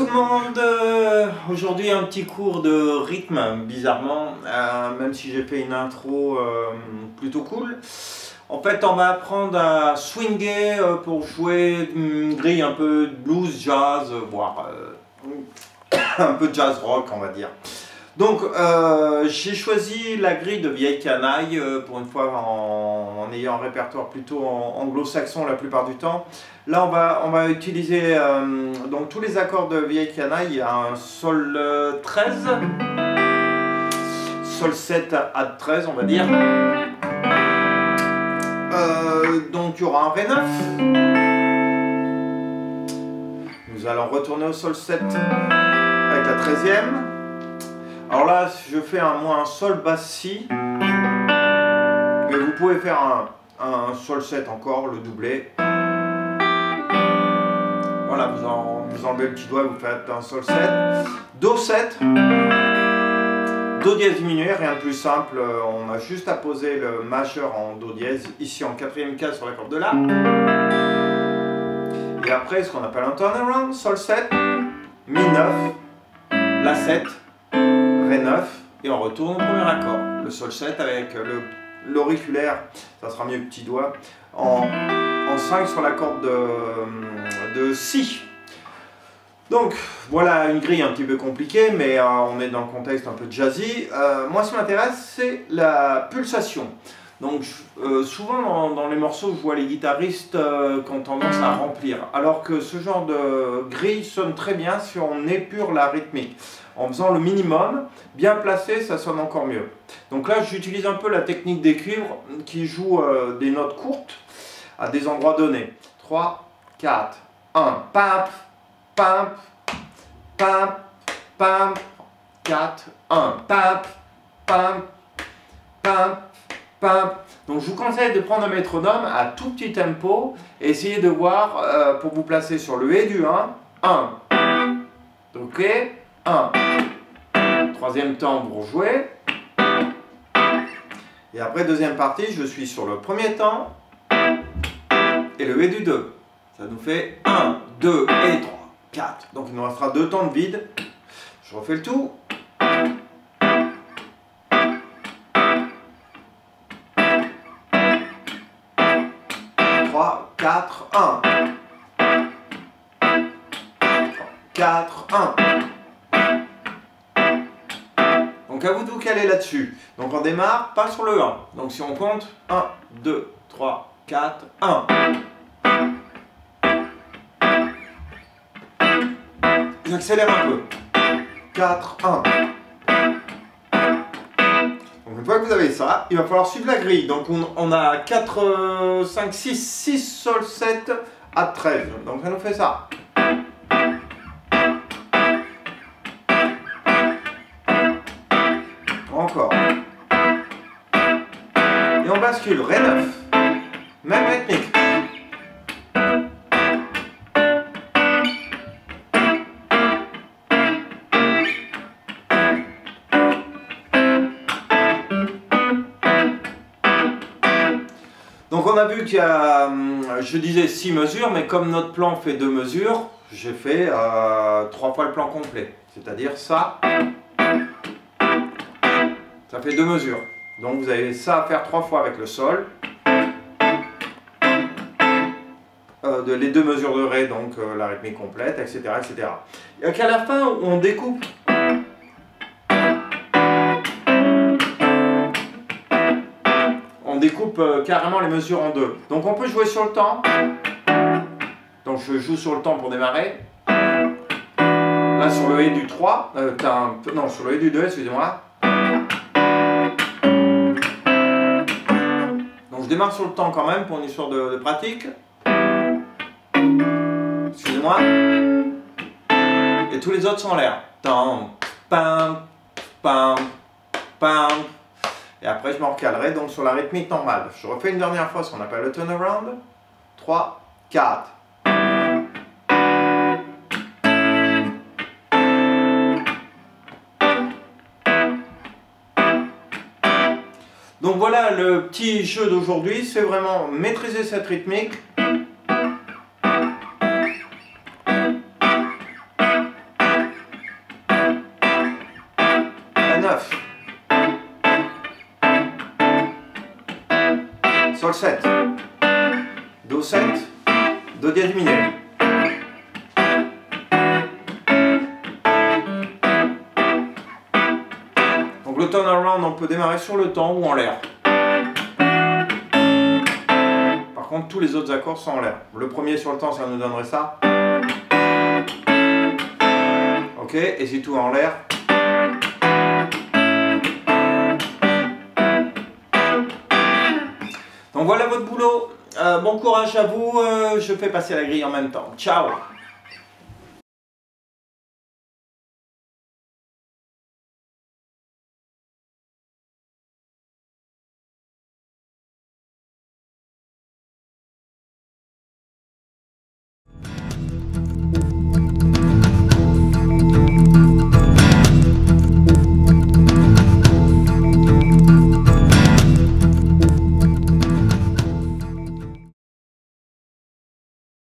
recommande aujourd'hui un petit cours de rythme, bizarrement, même si j'ai fait une intro plutôt cool. En fait, on va apprendre à swinger pour jouer une grille un peu blues, jazz, voire un peu jazz rock, on va dire. Donc, j'ai choisi la grille de Vieille Canaille, pour une fois en ayant un répertoire plutôt anglo-saxon la plupart du temps. Là, on va utiliser donc tous les accords de Vieille Canaille. Il y a un Sol 13, Sol 7 à 13, on va dire. Donc, il y aura un Ré 9. Nous allons retourner au Sol 7 avec la 13e. Alors là, je fais un Sol basse Si, mais vous pouvez faire un Sol 7 encore, le doubler. Voilà, vous enlevez le petit doigt, vous faites un Sol 7, Do 7, Do dièse diminué, rien de plus simple, on a juste à poser le majeur en Do dièse, ici en quatrième case sur la corde de La. Et après, ce qu'on appelle un turnaround, Sol 7, Mi 9, La 7, Ré 9, et on retourne au premier accord. Le Sol 7 avec l'auriculaire, ça sera mieux que petit doigt, en 5 sur la corde de Si. Donc voilà une grille un petit peu compliquée, mais on est dans le contexte un peu jazzy. Moi, ce qui m'intéresse, c'est la pulsation. Donc souvent dans les morceaux, je vois les guitaristes qui ont tendance à remplir, alors que ce genre de grille sonne très bien si on épure la rythmique. En faisant le minimum, bien placé, ça sonne encore mieux. Donc là, j'utilise un peu la technique des cuivres qui joue des notes courtes à des endroits donnés. 3, 4, 1, pam, pam, pam, pam, 4, 1, pam, pam, pam, pam. Donc je vous conseille de prendre un métronome à tout petit tempo et essayer de voir pour vous placer sur le Et du 1, ok, 1. Troisième temps, vous rejouez. Et après, deuxième partie, je suis sur le premier temps et le Et du 2. Ça nous fait 1, 2 et 3, 4. Donc il nous restera 2 temps de vide. Je refais le tout. 3, 4, 1. 4, 1. Donc à vous de vous caler là-dessus. Donc on démarre pas sur le 1. Donc si on compte 1, 2, 3, 4, 1. J'accélère un peu. 4, 1. Donc une fois que vous avez ça, il va falloir suivre la grille. Donc on a 4, 5, 6 Sol 7 à 13. Donc ça nous fait ça. Encore. Et on bascule, Ré 9. Même rythmique. Donc on a vu qu'il y a, je disais 6 mesures, mais comme notre plan fait 2 mesures, j'ai fait 3 fois le plan complet. C'est-à-dire ça. Ça fait 2 mesures. Donc vous avez ça à faire 3 fois avec le Sol. Les 2 mesures de Ré, donc la rythmique complète, etc. etc. Et qu'à la fin, on découpe. On découpe carrément les mesures en 2. Donc on peut jouer sur le temps. Donc je joue sur le temps pour démarrer. Là sur le Et du 3, non sur le Et du 2, excusez-moi. Je démarre sur le temps quand même pour une histoire de pratique. Excusez-moi. Et tous les autres sont en l'air. Tam, pam, pam, pam. Et après je me recalerai donc sur la rythmique normale. Je refais une dernière fois ce qu'on appelle le turnaround. 3, 4. Donc voilà le petit jeu d'aujourd'hui, c'est vraiment maîtriser cette rythmique Sol 7, Do 7, Do dièse diminué. Donc le turnaround, on peut démarrer sur le temps ou en l'air. Par contre, tous les autres accords sont en l'air. Le premier sur le temps, ça nous donnerait ça. Ok, et si tout est en l'air. Donc voilà votre boulot. Bon courage à vous. Je fais passer la grille en même temps. Ciao!